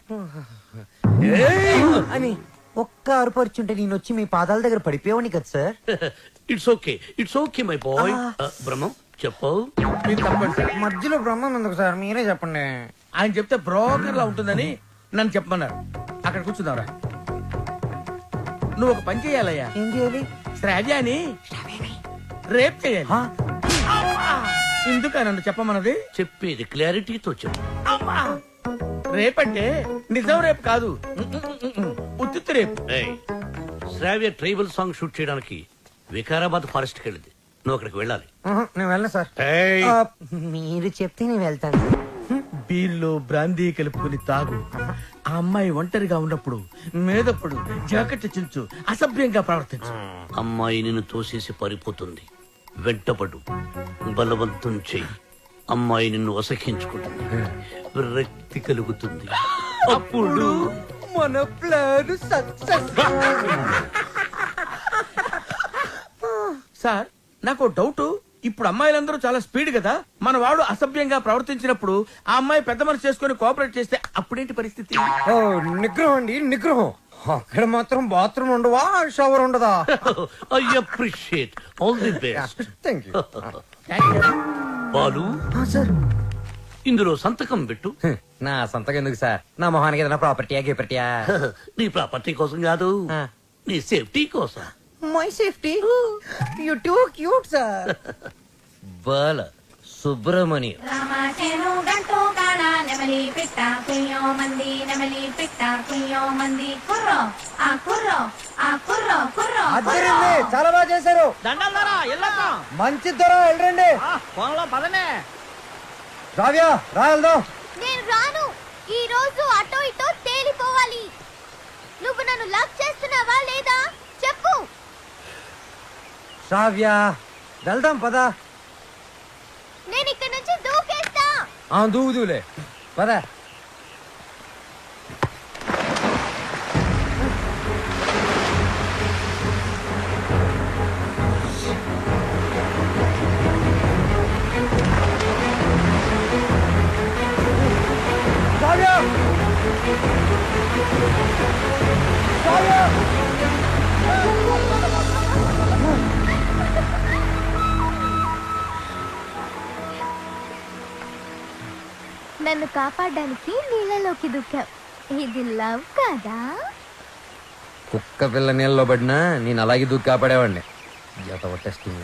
అని ఒక్క అరుపరుచుంటే నేను వచ్చి మీ పాదాల దగ్గర పడిపోయావని కదా sir. It's okay, it's okay my boy. Brahmam చెప్పు. మీరు తప్పండి సార్. మధ్యలో బ్రహ్మం ఎందుకు సార్, మీరే చెప్పండి. ఆయన చెప్తే బ్రోకర్ లా ఉంటుందని నన్ను చెప్పమన్నారు. అక్కడ కూర్చుందావరా. నువ్వు ఒక పని చేయాలయ్యా. ఏం చేయాలి? శ్రావ్యాని రేప్ చేయాలి. ఎందుక నన్ను చెప్పమన్నది? చెప్పేది క్లారిటీతో చెప్పు. రేపంటే నిజం రేపు కాదు, ఉత్తుత్తి రేపు. ఏయ్, శ్రావ్య ట్రైబల్ సాంగ్ షూట్ చేయడానికి వికారాబాద్ ఫారెస్ట్ కి వెళ్ళింది. నువ్వు అక్కడికి వెళ్ళాలి. నేను వెళ్ళను సార్. ఏయ్, మీరు చెప్తే నేను వెళ్తాను. బీర్లో బ్రాందీ కలుపుకుని తాగు. ఆ అమ్మాయి ఒంటరిగా ఉన్నప్పుడు మేదప్పుడు జాకెట్ చించు, అసభ్యంగా ప్రవర్తించు. అమ్మాయి నిన్ను తోసేసి పారిపోతుంది. వెంటపడు, బలవంతం చెయ్యి. అమ్మాయి నిన్ను అసహించుకుంటుంది, విరక్తి కలుగుతుంది. అప్పుడు మన ప్లాన్ సక్సెస్. సార్ నాకు డౌట్. ఇప్పుడు అమ్మాయిలందరూ చాలా స్పీడ్ కదా. మన వాడు అసభ్యంగా ప్రవర్తించినప్పుడు ఆ అమ్మాయి పెద్ద మనసు చేసుకుని కోఆపరేట్ చేస్తే అప్పుడేంటి పరిస్థితి? నిగ్రహం అండి, నిగ్రహం. అక్కడ మాత్రం బాత్రూమ్ ఉండవా, షవర్ ఉండదా? I appreciate. All the best. Thank you Balu, sir. ఇందులో సంతకం పెట్టు. నా సంతకం ఎందుకు సార్? నా మొహానికి ఏదైనా ప్రాపర్టీయా గిపర్టీయా? నీ ప్రాపర్టీ కోసం కాదు, నీ సేఫ్టీ కోసం. My safety. You too cute sir. Bala Subramanyam. నెమలి పిట్ట కుయ్యో మంది నెమలి పిట్ట కుయ్యో మంది కుర్రో ఆ కుర్రో ఆ కుర్రో కుర్రో అద్దరింది చాలా బాగా చేశారు. మంచి ధర వెళ్ళండి. రావ్యా రా వెళ్దాం. నేను రాను. ఈ రోజు అటో ఇటో తేలిపోవాలి. నువ్వు నన్ను లవ్ చేస్తున్నావా లేదా చెప్పు. శ్రావ్య వెళ్దాం పదా. నేను ఇక్కడ నుంచి దూకేస్తా. దూదులే పద. నన్ను కాపాడడానికి నీళ్ళలోకి దూకావు. ఇది లవ్ కదా? కుక్క పిల్ల నీళ్ళలో పడినా నేను అలాగే దూకి కాపాడేవాడిని. టెస్టింగ్.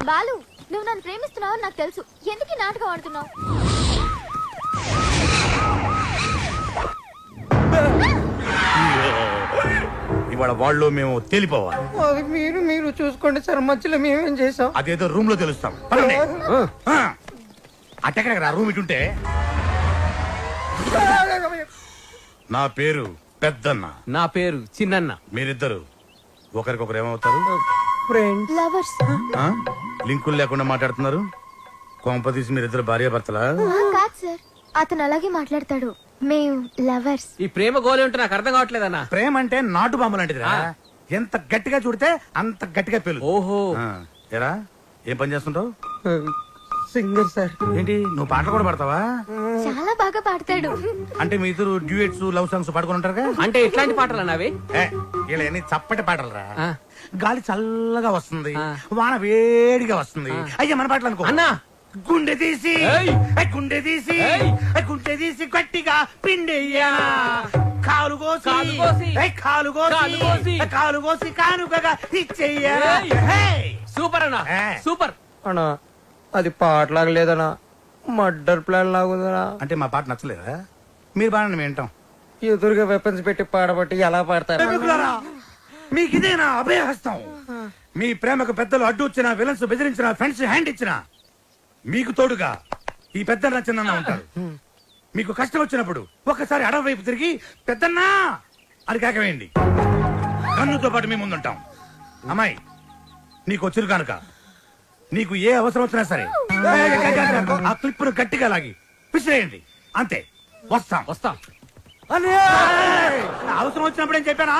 బాలు, నువ్వు నన్ను ప్రేమిస్తున్నావు నాకు తెలుసు. ఎందుకు ఈ నాటకం ఆడుతున్నావు? ఇవాళ వాళ్ళు మేము తేలిపోవాలి. అది మీరు చూసుకోండి సార్. మధ్యలో మేమేం చేసాం? అదేదో రూమ్ లో తెలుస్తాం. అట్టెక్కడ రూమ్ ఇటుంటే. నా పేరు పెద్దన్న. నా పేరు చిన్నన్న. మీరిద్దరు ఒకరికొకరు ఏమవుతారు? లవర్స్. లింకులు లేకుండా మాట్లాడుతున్నారు. కొంపదీసి మీరిద్దరు భార్య భర్తలా? కాదు సార్, అతను అలాగే మాట్లాడతాడు. మేము లవర్స్. ఈ ప్రేమ గోలి ఉంటే నాకు అర్థం కావట్లేదన్నా. ప్రేమ అంటే నాటు బాంబు లాంటిదిరా. ఎంత గట్టిగా చూడితే అంత గట్టిగా పేలు. ఓహో. ఎరా ఏం పని చేస్తుంటావు? Singer sir. ఏంటి నువ్వు పాటలు కూడా పాడతావా? చాలా బాగా పాడతాడు. అంటే మీ ఇద్దరు డ్యూయెట్స్ లవ్ సాంగ్స్ పాడుకుని ఉంటారుగా? అంటే ఎట్లాంటి పాటలు అన్నవి? ఇలా చప్పటి పాటలరా. గాలి చల్లగా వస్తుంది, వాన వేడిగా వస్తుంది. అయ్యా మన పాటలు అనుకో. అన్నా గుండె తీసి గుండె తీసి గుండె తీసి గట్టిగా పిండెయ్యా. కాలు కోసి కాలు కోసి కాలు కోసి కానుకగా ఇచ్చెయ్యా. సూపర్ అన్నా, సూపర్ అన్నా. అది పాటలాగా లేదనా, మర్డర్ ప్లాన్ లాగుదనా. అంటే మా పాట నచ్చలేదా? మీరు బాగా మేము వింటాం. ఎదురుగా వెపన్స్ పెట్టి పాడబట్టి ఎలా పాడతారు? మీకు ఇదేనా అభయహస్తం? మీ ప్రేమకు పెద్దలు అడ్డు వచ్చిన, విలన్స్ బెదిరించిన, ఫ్రెండ్స్ హ్యాండ్ ఇచ్చిన, మీకు తోడుగా ఈ పెద్దన్న చిన్న ఉంటారు. మీకు కష్టం వచ్చినప్పుడు ఒక్కసారి అడవి వైపు తిరిగి పెద్దన్నా అని కేకవేయండి. కన్నుతో పాటు మేము ముందుంటాం. అమ్మాయి నీకు వచ్చిరు కనుక నీకు ఏ అవసరం వచ్చినా సరే ఆ క్లిప్పును గట్టిగా లాగి విసిరేయండి. అంతే. వస్తాం. అవసరం వచ్చినప్పుడు ఏం చెప్పానా?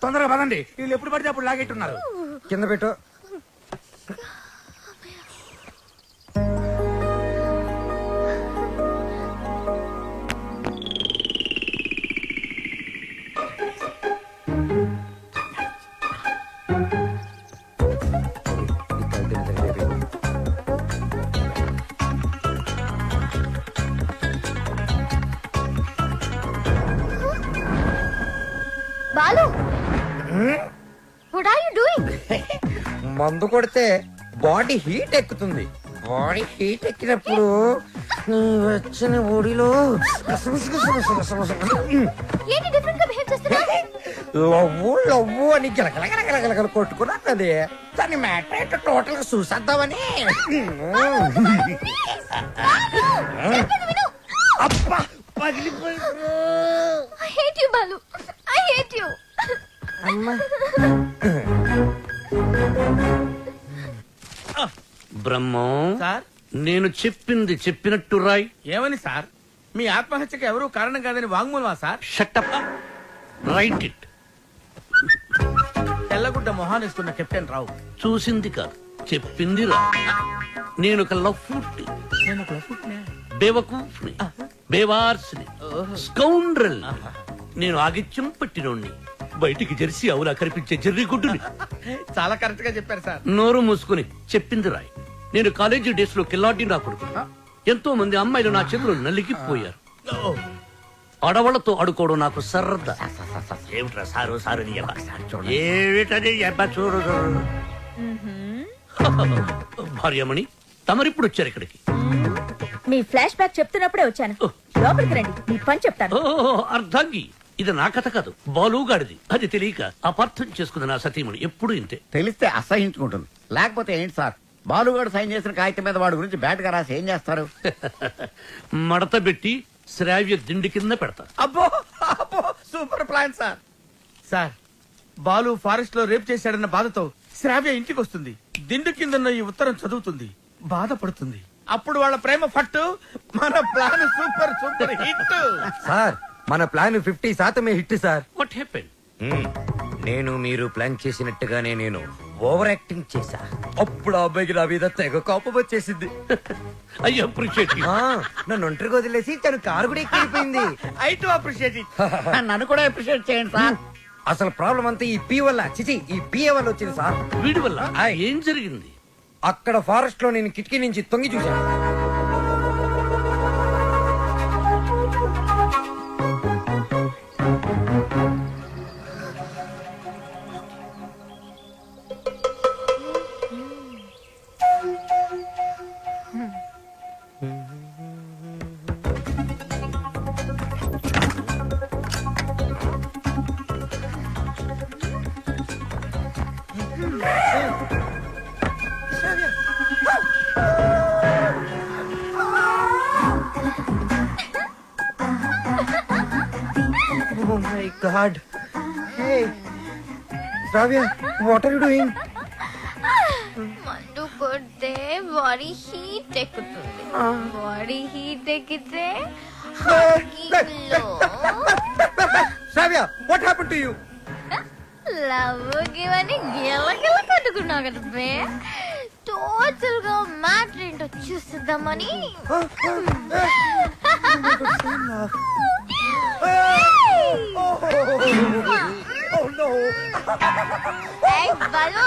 తొందరగా పదండి. వీళ్ళు ఎప్పుడు పడితే అప్పుడు లాగెట్టున్నారు. కింద పెట్టు. Balu, what are you doing? మందు కొడితే బాడీ హీట్ ఎక్కుతుంది. బాడీ హీట్ ఎక్కినప్పుడు నీ వచ్చిన ఒడిలో ఏంటి డిఫరెంట్ గా బిహేవ్ చేస్తున్నావు? లవ్వు అని గలగలగలగలగల కొట్టుకున్నది. దాన్ని మ్యాటర్ ఏంటో టోటల్ గా చూసేద్దామని. అబ్బా పగిలిపోయింది. I hate you, Balu. I hate you. Brahmam sir, నేను చెప్పింది చెప్పినట్టు రాయ్. ఏమని సార్? మీ ఆత్మహత్యకి ఎవరు కారణం కాదని వాంగ్మూలమా సార్? షట్టప్. Write it. తెల్లగుడ్డ మొహానిస్తున్న కెప్టెన్ రావు చూసింది కాదు, చెప్పింది రా. నేను ఒక లఫ్ట్, బేవకూఫ్ని, బేవార్స్ని, స్కౌండ్రల్. నేను ఆగిత్యం పట్టినోణ్ణి, బయటికి జెర్సీ అవులా కనిపించే జెర్రీ గుడ్డుని. చాలా కరెక్ట్ గా చెప్పారు సార్. నోరు మూసుకుని చెప్పింది రాయ్. నేను కాలేజీ డేస్ లో కిల్లాడిని నా కొడుకు. ఎంతో మంది అమ్మాయిలు నా చేతులు నలిగిపోయారు. ఆడవాళ్లతో ఆడుకోవడం నాకు సరదా. ఏమిట్రా సారు సారు ఏమిటది చూడు. భార్యమణి, తమరిప్పుడు వచ్చారు ఇక్కడికి. మీ ఫ్లాష్ బ్యాక్ చెప్తున్నప్పుడే వచ్చాను. లోపలికి రండి, మీ పని చెప్తాను. ఓ అర్ధాంగి, ఇది నా కథ కాదు, బాలుగాడిది. అది తెలియక అపార్థం చేసుకున్న నా సతీమణి ఎప్పుడు ఇంతే. తెలిస్తే అసహించుకుంటుంది. లేకపోతే ఏంటి సార్, బాలుగాడు సైన్ చేసిన కాగితం మీద వాడి గురించి బ్యాట్ గా రాసి ఏం చేస్తారు? మడత పెట్టి శ్రావ్య దిండి కింద పెడతా. అబ్బో అబ్బో super plan sir. Sir, Balu forest లో రేప్ చేశాడన్న బాధతో శ్రావ్య ఇంటికి వస్తుంది. దిండు కిందన్న ఈ ఉత్తరం చదువుతుంది, బాధపడుతుంది. అప్పుడు వాళ్ళ ప్రేమ పట్టు. మన plan super super hit. Sir, మన plan 50% hit sir. What happen? నేను మీరు ప్లాన్ చేసినట్టుగానే నేను ఓవర్ యాక్టింగ్ చేశా. అప్పుడు ఆ అబ్బాయికి నా మీద తెగ కోపం వచ్చేసింది. I appreciate you. నన్ను ఒంటరిగా వదిలేసి తను కారు కూడా ఎక్కిపోయింది. I too appreciate it. నన్ను కూడా అప్రిషియేట్ చేయండి సార్. అసలు ప్రాబ్లం అంతా ఈ పీ వల్ల, చిచి ఈ పిఏ వల్ల వచ్చింది సార్. వీడి వల్ల ఏం జరిగింది? అక్కడ ఫారెస్ట్ లో నేను కిటికీ నుంచి తొంగి చూశాను. Oh my God! Hey, Shravya, what are you doing? మందు కొడితే బాడీ హీట్ ఎక్కుతుంది. బాడీ హీట్ ఎక్కితే Shravya, what happened to you? Love ఇవన్నీ గిలగిల కట్టుకున్నావు కదా బే. టోటల్ గా మ్యాటర్ ఏంటో చూసిద్దామని. Oh no! ఏయ్ బాలు,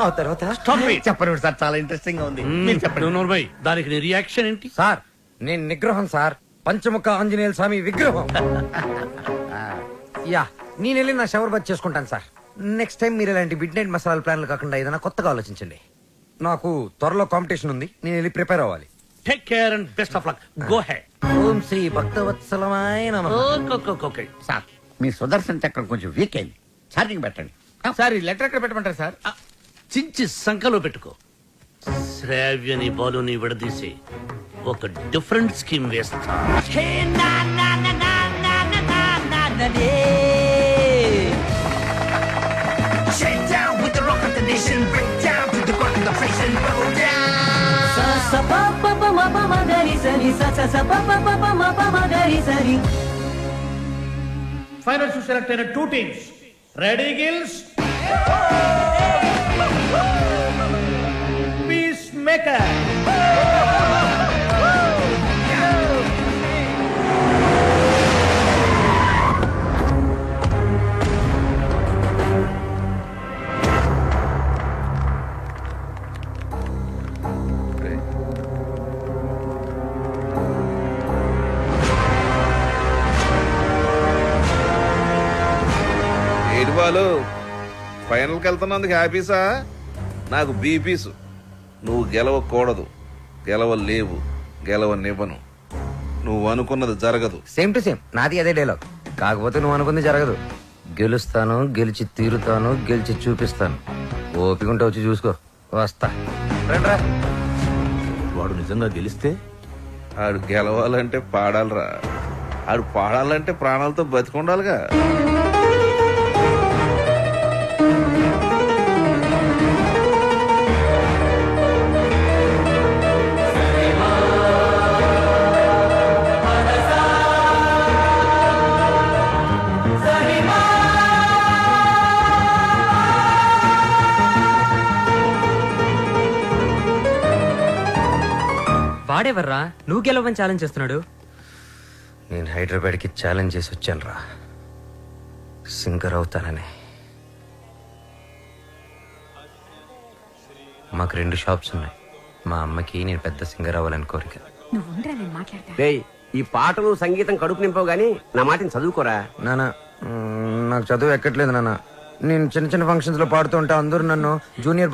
ఆ తర్వాత చెప్పండి సార్, చాలా ఇంట్రెస్టింగ్ గా ఉంది. మీరు చెప్పండి. నోర్మై, దానికి నీ రియాక్షన్ ఏంటి? సార్, నేను నిగ్రహం సార్, పంచముఖ ఆంజనేయుల స్వామి విగ్రహం. యా, నేను వెళ్ళి నా షవర్ బాత్ చేసుకుంటాను సార్. నెక్స్ట్ టైం మీరు ఇలాంటి మిడ్ నైట్ మసాలా ప్లాన్లు కాకుండా ఏదైనా కొత్తగా ఆలోచించండి. నాకు త్వరలో కాంపిటీషన్ ఉంది, నేను వెళ్ళి ప్రిపేర్ అవ్వాలి. Take care and best of luck. Go ahead. Om Shri భక్తవత్సలమాయ నమః. ఓకే. సార్, మీ సుదర్శన్ చక్రం కొంచెం వీక్ అయింది, ఛార్జింగ్ పెట్టండి. సార్, ఈ లెటర్ ఎక్కడ పెట్టమంటారు సార్? చించి సంకలో పెట్టుకో. శ్రావ్యని బాలుని విడదీసి ఒక డిఫరెంట్ స్కీమ్ వేస్తా. ఫైనల్ టు సెలెక్ట్ అయిన 2 teams. Ready gills, piece maker. ఏడు బాలు, ఫైనల్కి వెళ్తున్నందుకు హ్యాపీసా? నాకు బీపీసు. నువ్వు గెలవకూడదు, గెలవలేవు, గెలవనివ్వను. నువ్వు అనుకున్నది జరగదు. సేమ్ టు సేమ్ నాది అదే డైలాగ్. కాకపోతే నువ్వు అనుకుంది జరగదు. గెలుస్తాను, గెలిచి తీరుతాను, గెలిచి చూపిస్తాను. ఓపిక ఉంటే వచ్చి చూసుకో. వస్తా. రండ్రా. వాడు నిజంగా గెలిస్తే ఆడు గెలవాలంటే పాడాలిరా. ఆడు పాడాలంటే ప్రాణాలతో బతికుండాలిగా. వాడెవర్రా నువ్వు గెలవని ఛాలెంజ్ చేస్తున్నాడు? నేను హైదరాబాద్కి ఛాలెంజ్ చేసి వచ్చాను రా, సింగర్ అవుతానని. మాకు 2 షాప్స్ ఉన్నాయి. మా అమ్మకి నేను పెద్ద సింగర్ అవ్వాలని కోరిక. ఈ పాటలు సంగీతం కడుపు నింపవు గానీ నా మాటని చదువుకోరా. నాన్న, నాకు చదువు ఎక్కట్లేదు నాన్న. నేను చిన్న చిన్న ఫంక్షన్స్ లో పాడుతూ ఉంటా, అందరూ నన్ను జూనియర్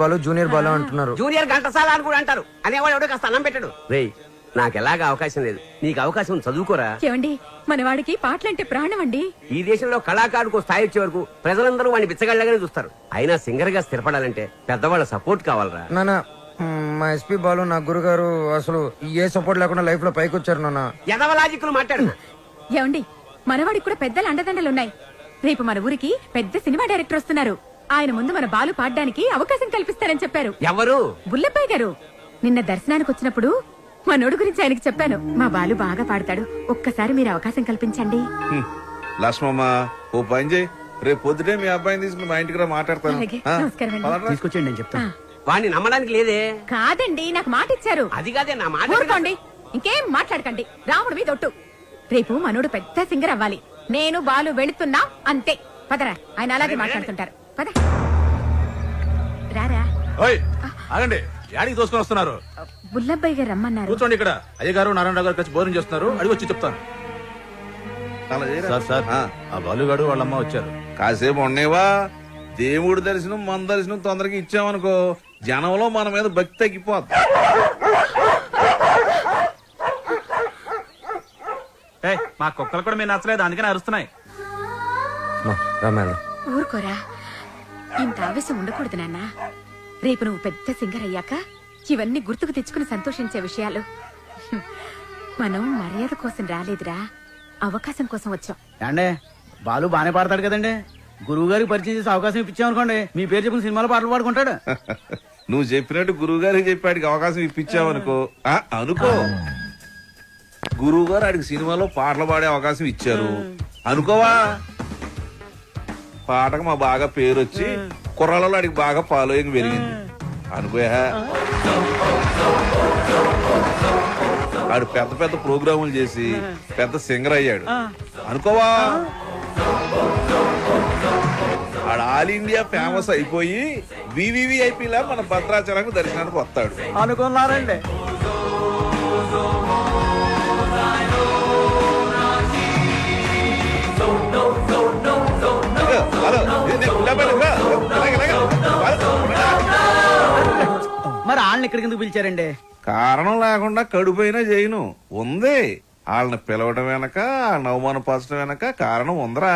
బాలు అంటున్నారు. జూనియర్ ఘంటసాల అని కూడా అంటారు. అనేవాడు ఎవడో కాస్త అన్నం పెట్టాడు. రేయ్ నాకు ఎలాగా అవకాశం లేదు, నీకు అవకాశం చదువుకోరా. ఏమండి మనవాడికి పాటలంటే ప్రాణం అండి. ఈ దేశంలో కళాకారుకు స్థాయి వచ్చే వరకు ప్రజలందరూ వాడిని బిచ్చగాళ్ళగానే చూస్తారు. అయినా సింగర్ గా స్థిరపడాలంటే పెద్దవాళ్ళ సపోర్ట్ కావాలరా. నాన్న మా ఎస్పీ బాలు నా గురుగారు అసలు ఏ సపోర్ట్ లేకుండా లైఫ్ లో పైకి వచ్చారు నాన్న. ఎదవలాజిక్లు మాట్లాడు. ఏమండి మనవాడికి కూడా పెద్దల అండదండలున్నాయి. రేపు మన ఊరికి పెద్ద సినిమా డైరెక్టర్ వస్తున్నారు. ఆయన ముందు మన బాలు పాడడానికి అవకాశం కల్పిస్తారని చెప్పారు. ఎవరు? బుల్లబ్బాయి గారు. నిన్న దర్శనానికి వచ్చినప్పుడు మనోడు గురించి ఆయనకి చెప్పాను. మా బాలు బాగా పాడతాడు, ఒక్కసారి మీరు అవకాశం కల్పించండి. లక్ష్మమ్మ ఓ పని చేయి, రేపు పొద్దుటే మీ అబ్బాయిని తీసుకుని మా ఇంటికి రా మాట్లాడతాను. అలాగే, నమస్కారం అండి. పదరా. తీసుకొచ్చేయండి నేను చెప్తాను. వాడిని నమ్మడానికి లేదే. కాదండి నాకు మాట ఇచ్చారు. అది కాదే నా మాట. ఊరుకోండి, ఇంకేం మాట్లాడకండి. రాముడి మీద ఒట్టు. రేపు మనోడు పెద్ద సింగర్ అవ్వాలి. నేను బాలు వెళుతున్నా అంతే. పదరా, ఆయన అలాగే మాట్లాడుతుంటారు. పద రారా. ఆగండి, యాడికి దోసుకొని వస్తున్నారు? బుల్లబ్బాయి గారు రమ్మన్నారు. కూర్చోండి ఇక్కడ. అయ్యగారు నారాయణరావు గారు కలిసి భోజనం చేస్తున్నారు, అడిగి వచ్చి చెప్తాను. అలా చేయరా. సార్ సార్ ఆ, ఆ బాలుగాడు వాళ్ళమ్మ వచ్చారు. కాసేపు ఉండేవా. దేవుడి దర్శనం మన దర్శనం తొందరగా ఇచ్చామనుకో జనంలో మన మీద భక్తి తగ్గిపోద్ది. మా కుక్కలు కూడా మీరు నచ్చలేదు, అందుకని అరుస్తున్నాయి. ఊరుకోరా, ఇంత ఆవేశం ఉండకూడదు నాన్న. రేపు నువ్వు పెద్ద సింగర్ అయ్యాక ఇవన్నీ గుర్తుకు తెచ్చుకుని సంతోషించే విషయాలు. మనం మర్యాద కోసం రాలేదురా, అవకాశం కోసం వచ్చాం. అంటే బాలు బానే పాడతాడు కదండి, గురువు గారికి పరిచయం చేసి అవకాశం ఇప్పించామనుకోండి, మీ పేరు చెప్పిన సినిమాలో పాటలు పాడుకుంటాడు. నువ్వు చెప్పినట్టు గురువు గారికి చెప్పాడికి అవకాశం ఇప్పించావనుకో. అనుకో గురువు గారు ఆడికి సినిమాలో పాటలు పాడే అవకాశం ఇచ్చారు అనుకోవా. పాటకు మా బాగా పేరు వచ్చి కుర్రాళ్ళలో ఆడికి బాగా ఫాలోయింగ్ పెరిగింది అనుకోయా. ఆడు పెద్ద పెద్ద ప్రోగ్రాములు చేసి పెద్ద సింగర్ అయ్యాడు అనుకోవా. ఆడు ఆల్ ఇండియా ఫేమస్ అయిపోయి వివివిఐపీ లా మన భద్రాచలకు దర్శనానికి వస్తాడు అనుకున్నారండి. మరి వాళ్ళని ఇక్కడికి ఎందుకు పిలిచారండి? కారణం లేకుండా కడుపైనా చేయను ఉంది. వాళ్ళని పిలవడం వెనక, వాళ్ళని అవమానపరచడం వెనక కారణం ఉందరా.